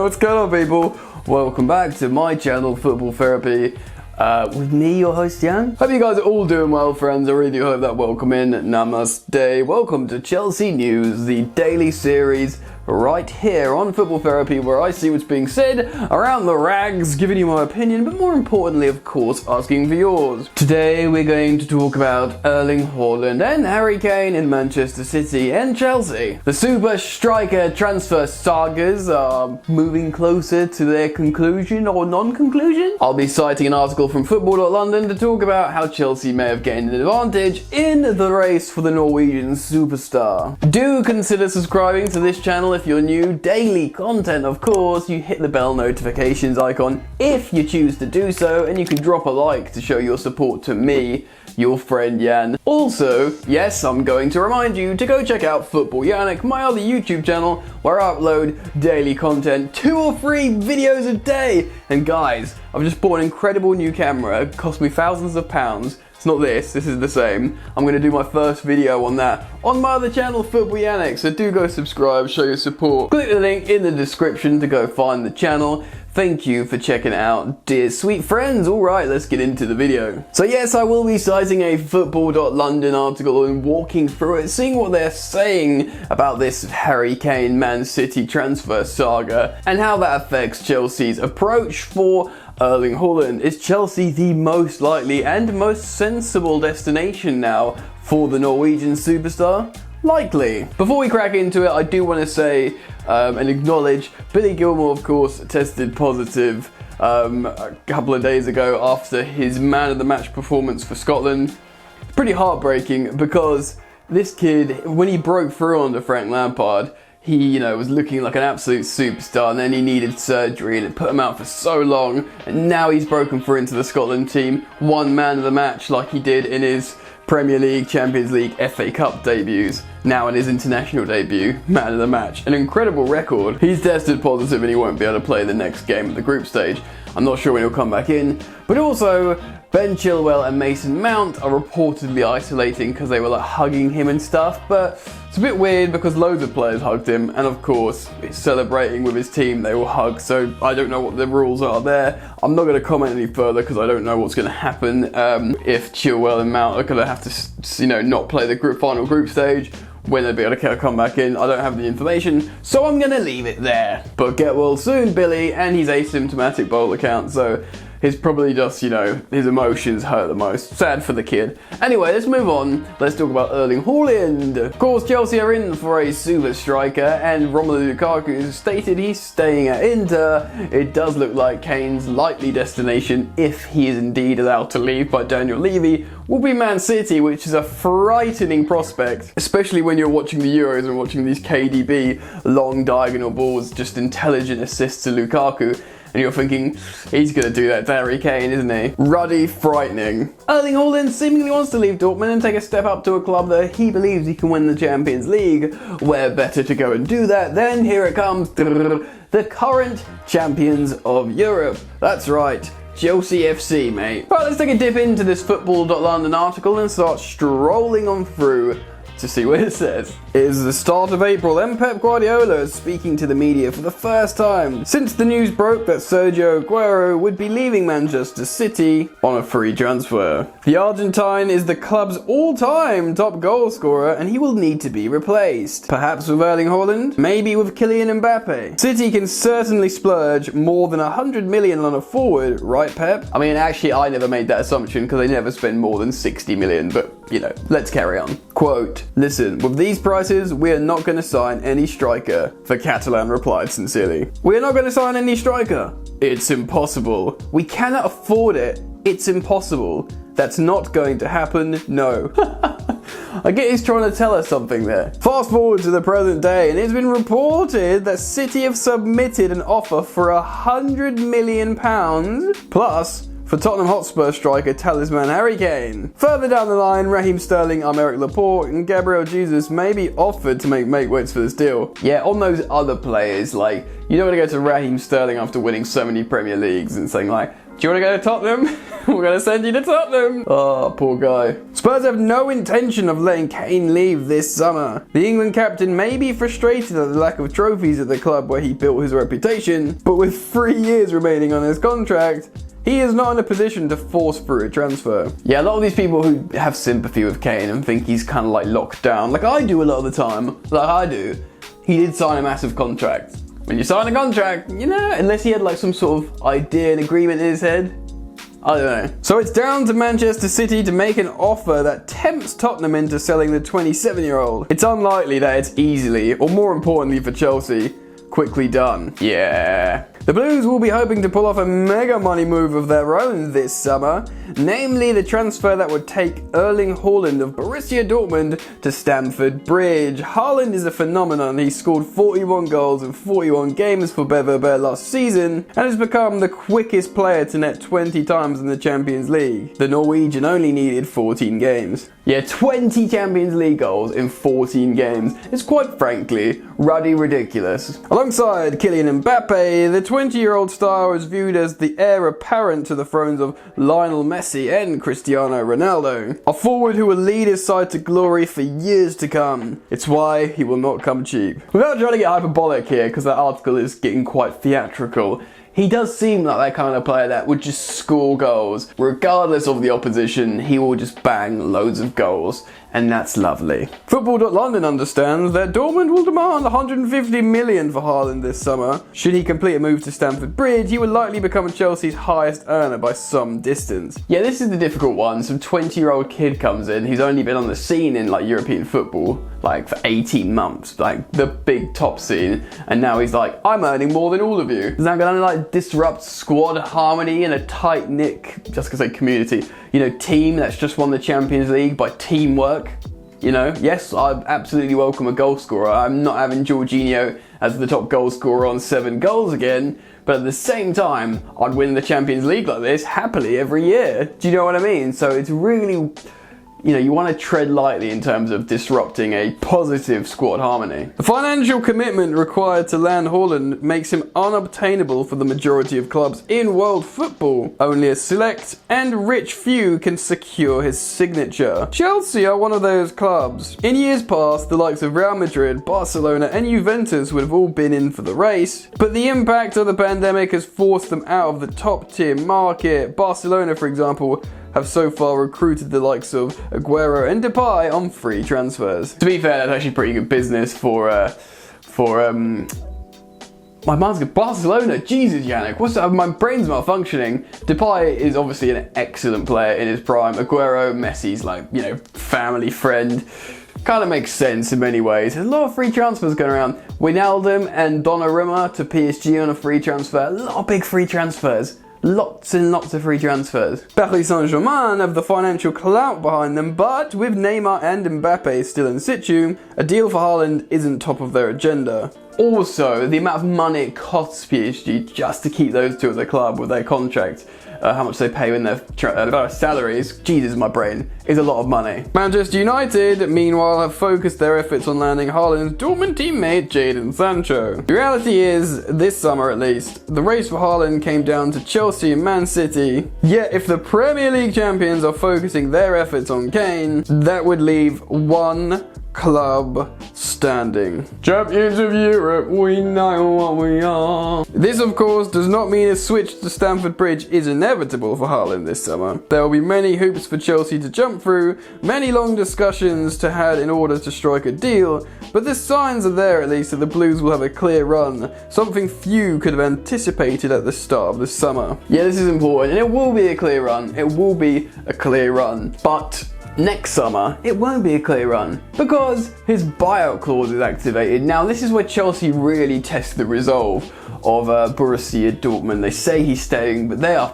What's going on, people? Welcome back to my channel, Football Therapy, with me, your host, Jan. Hope you guys are all doing well, friends. I really do hope that. Welcome in. Namaste. Welcome to Chelsea News, the daily series right here on Football Therapy, where I see what's being said around the rags, giving you my opinion, but more importantly, of course, asking for yours. Today, we're going to talk about Erling Haaland and Harry Kane in Manchester City and Chelsea. The super striker transfer sagas are moving closer to their conclusion or non-conclusion. I'll be citing an article from Football.London to talk about how Chelsea may have gained an advantage in the race for the Norwegian superstar. Do consider subscribing to this channel if you're new. Daily content, of course. You hit the bell notifications icon if you choose to do so, and you can drop a like to show your support to me, your friend Jan. Also, yes, I'm going to remind you to go check out Football Yannick, my other YouTube channel, where I upload daily content, 2 or 3 videos a day. And guys, I've just bought an incredible new camera. It cost me thousands of pounds. It's not this is the same. I'm going to do my first video on that on my other channel, Football Yannick, so do go subscribe, show your support. Click the link in the description to go find the channel. Thank you for checking it out, dear sweet friends. Alright, let's get into the video. So yes, I will be citing a Football.London article and walking through it, seeing what they're saying about this Harry Kane Man City transfer saga and how that affects Chelsea's approach for Erling Holland. Is Chelsea the most likely and most sensible destination now for the Norwegian superstar? Likely. Before we crack into it, I do want to say and acknowledge Billy Gilmour, of course, tested positive a couple of days ago after his man of the match performance for Scotland. Pretty heartbreaking because this kid, when he broke through under Frank Lampard, he, was looking like an absolute superstar, and then he needed surgery and it put him out for so long, and now he's broken through into the Scotland team, won man of the match like he did in his Premier League, Champions League, FA Cup debuts, now in his international debut, man of the match. An incredible record. He's tested positive and he won't be able to play the next game of the group stage. I'm not sure when he'll come back in, but also Ben Chilwell and Mason Mount are reportedly isolating because they were hugging him and stuff, but it's a bit weird because loads of players hugged him, and of course, he's celebrating with his team, they will hug, so I don't know what the rules are there. I'm not going to comment any further because I don't know what's going to happen if Chilwell and Mount are going to have to, not play the final group stage. When they'll be able to come back in, I don't have the information, so I'm going to leave it there. But get well soon, Billy, and he's asymptomatic by all accounts, so he's probably just, his emotions hurt the most. Sad for the kid. Anyway, let's move on. Let's talk about Erling Haaland. Of course, Chelsea are in for a super striker, and Romelu Lukaku stated he's staying at Inter. It does look like Kane's likely destination, if he is indeed allowed to leave by Daniel Levy, will be Man City, which is a frightening prospect, especially when you're watching the Euros and watching these KDB long diagonal balls, just intelligent assists to Lukaku. And you're thinking, he's going to do that to Harry Kane, isn't he? Ruddy, frightening. Erling Haaland seemingly wants to leave Dortmund and take a step up to a club that he believes he can win the Champions League. Where better to go and do that than, here it comes, the current champions of Europe. That's right. Chelsea F.C, mate. Right, let's take a dip into this Football.London article and start strolling on through to see what it says. It is the start of April and Pep Guardiola is speaking to the media for the first time since the news broke that Sergio Aguero would be leaving Manchester City on a free transfer. The Argentine is the club's all-time top goal scorer and he will need to be replaced. Perhaps with Erling Haaland, maybe with Kylian Mbappe. City can certainly splurge more than 100 million on a forward, right Pep? I mean, actually I never made that assumption because they never spend more than 60 million, but let's carry on. Quote, "Listen, with these prices, we are not going to sign any striker," the Catalan replied sincerely. "We are not going to sign any striker. It's impossible. We cannot afford it. It's impossible. That's not going to happen, no." I get he's trying to tell us something there. Fast forward to the present day, and it's been reported that City have submitted an offer for £100 million plus for Tottenham Hotspur striker talisman Harry Kane. Further down the line, Raheem Sterling, Aymeric Laporte and Gabriel Jesus may be offered to make weights for this deal. Yeah, on those other players, you don't want to go to Raheem Sterling after winning so many Premier Leagues and saying Do you want to go to Tottenham? We're going to send you to Tottenham. Oh, poor guy. Spurs have no intention of letting Kane leave this summer. The England captain may be frustrated at the lack of trophies at the club where he built his reputation, but with 3 years remaining on his contract, he is not in a position to force through a transfer. Yeah, a lot of these people who have sympathy with Kane and think he's kind of like locked down, like I do a lot of the time, like I do, he did sign a massive contract. When you sign a contract, you know, unless he had like some sort of idea and agreement in his head, I don't know. So it's down to Manchester City to make an offer that tempts Tottenham into selling the 27-year-old. It's unlikely that it's easily, or more importantly for Chelsea, quickly done. Yeah. The Blues will be hoping to pull off a mega money move of their own this summer, namely the transfer that would take Erling Haaland of Borussia Dortmund to Stamford Bridge. Haaland is a phenomenon. He scored 41 goals in 41 games for Bever last season and has become the quickest player to net 20 times in the Champions League. The Norwegian only needed 14 games. Yeah, 20 Champions League goals in 14 games. It's quite frankly ruddy ridiculous. Alongside Kylian Mbappe, the 20-year-old star is viewed as the heir apparent to the thrones of Lionel Messi and Cristiano Ronaldo, a forward who will lead his side to glory for years to come. It's why he will not come cheap. Without trying to get hyperbolic here, because that article is getting quite theatrical, he does seem like that kind of player that would just score goals. Regardless of the opposition, he will just bang loads of goals. And that's lovely. Football.London understands that Dortmund will demand 150 million for Haaland this summer. Should he complete a move to Stamford Bridge, he would likely become Chelsea's highest earner by some distance. Yeah, this is the difficult one. Some 20-year-old kid comes in who's only been on the scene in like European football like for 18 months, like the big top scene, and now he's like, I'm earning more than all of you. Is that gonna like disrupt squad harmony in a tight-knit, just gonna say community, you know, team that's just won the Champions League by teamwork? You know, yes, I absolutely welcome a goal scorer. I'm not having Jorginho as the top goal scorer on 7 goals again, but at the same time, I'd win the Champions League like this happily every year. Do you know what I mean? So it's really, you know, you want to tread lightly in terms of disrupting a positive squad harmony. The financial commitment required to land Haaland makes him unobtainable for the majority of clubs in world football. Only a select and rich few can secure his signature. Chelsea are one of those clubs. In years past, the likes of Real Madrid, Barcelona and Juventus would have all been in for the race, but the impact of the pandemic has forced them out of the top tier market. Barcelona, for example, have so far recruited the likes of Aguero and Depay on free transfers. To be fair, that's actually pretty good business for my mind's good. Barcelona, Jesus, Yannick, what's that? My brain's malfunctioning. Depay is obviously an excellent player in his prime. Aguero, Messi's like, you know, family friend. Kind of makes sense in many ways. There's a lot of free transfers going around. Wijnaldum and Donnarumma to PSG on a free transfer. A lot of big free transfers. Lots and lots of free transfers. Paris Saint-Germain have the financial clout behind them, but with Neymar and Mbappe still in situ, a deal for Haaland isn't top of their agenda. Also, the amount of money it costs PSG just to keep those two at the club with their contract, how much they pay in their salaries, Jesus, my brain, is a lot of money. Manchester United, meanwhile, have focused their efforts on landing Haaland's Dortmund teammate Jadon Sancho. The reality is, this summer at least, the race for Haaland came down to Chelsea and Man City. Yet, if the Premier League champions are focusing their efforts on Kane, that would leave one club standing. Champions of Europe, we know what we are. This, of course, does not mean a switch to Stamford Bridge is inevitable for Haaland this summer. There will be many hoops for Chelsea to jump through, many long discussions to have in order to strike a deal, but the signs are there at least that the Blues will have a clear run, something few could have anticipated at the start of the summer. Yeah, this is important, and it will be a clear run. It will be a clear run, but next summer, it won't be a clear run because his buyout clause is activated. Now, this is where Chelsea really test the resolve of Borussia Dortmund. They say he's staying, but they are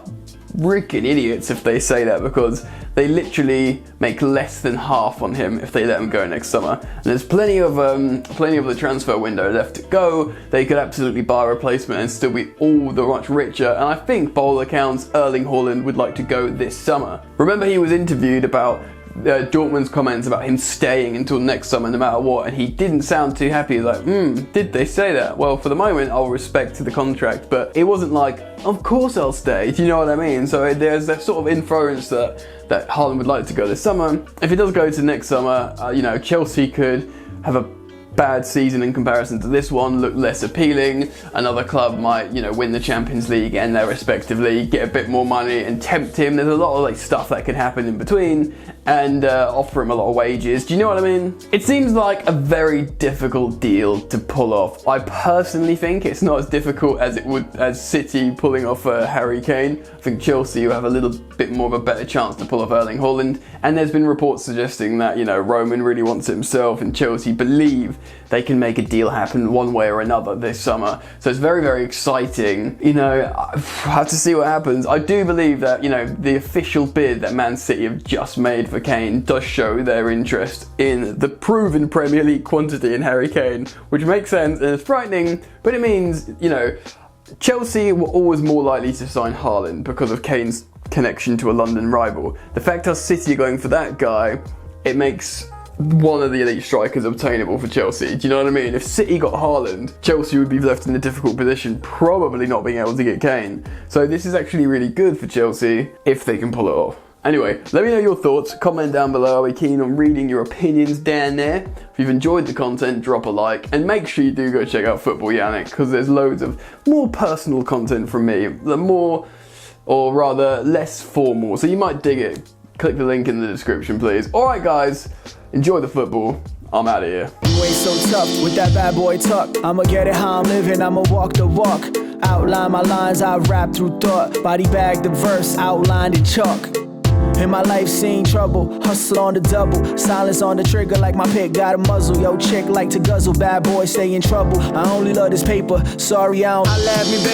freaking idiots if they say that, because they literally make less than half on him if they let him go next summer. And there's plenty of the transfer window left to go. They could absolutely buy a replacement and still be all the much richer. And I think, by all accounts, Erling Haaland would like to go this summer. Remember, he was interviewed about Dortmund's comments about him staying until next summer no matter what, and he didn't sound too happy. Like, did they say that? Well, for the moment, I'll respect to the contract, but it wasn't like, of course I'll stay. Do you know what I mean? So there's that sort of inference that Haaland would like to go this summer. If he does go to next summer, Chelsea could have a bad season in comparison to this one, look less appealing. Another club might, win the Champions League and their respective league, get a bit more money and tempt him. There's a lot of stuff that could happen in between, and offer him a lot of wages. Do you know what I mean? It seems like a very difficult deal to pull off. I personally think it's not as difficult as it would as City pulling off Harry Kane. I think Chelsea will have a little bit more of a better chance to pull off Erling Haaland. And there's been reports suggesting that Roman really wants it himself, and Chelsea believe they can make a deal happen one way or another this summer. So it's very, very exciting. I have to see what happens. I do believe that, the official bid that Man City have just made for Kane does show their interest in the proven Premier League quantity in Harry Kane, which makes sense and it's frightening, but it means, Chelsea were always more likely to sign Haaland because of Kane's connection to a London rival. The fact that City are going for that guy, it makes one of the elite strikers obtainable for Chelsea. Do you know what I mean? If City got Haaland, Chelsea would be left in a difficult position, probably not being able to get Kane. So this is actually really good for Chelsea if they can pull it off. Anyway, let me know your thoughts, comment down below. I'll be keen on reading your opinions down there. If you've enjoyed the content, drop a like, and make sure you do go check out Football Yannick, because there's loads of more personal content from me, less formal, so you might dig it. Click the link in the description, please. Alright guys, enjoy the football. I'm out of here. You ain't so tough with that bad boy tuck. I'ma get it how I'm living, I'ma walk the walk. Outline my lines, I rap through thought. Body bag the verse, outlined in chalk. In my life seen trouble, hustle on the double. Silence on the trigger like my pick got a muzzle. Yo chick like to guzzle, bad boy stay in trouble. I only love this paper, sorry I don't. I laugh me baby.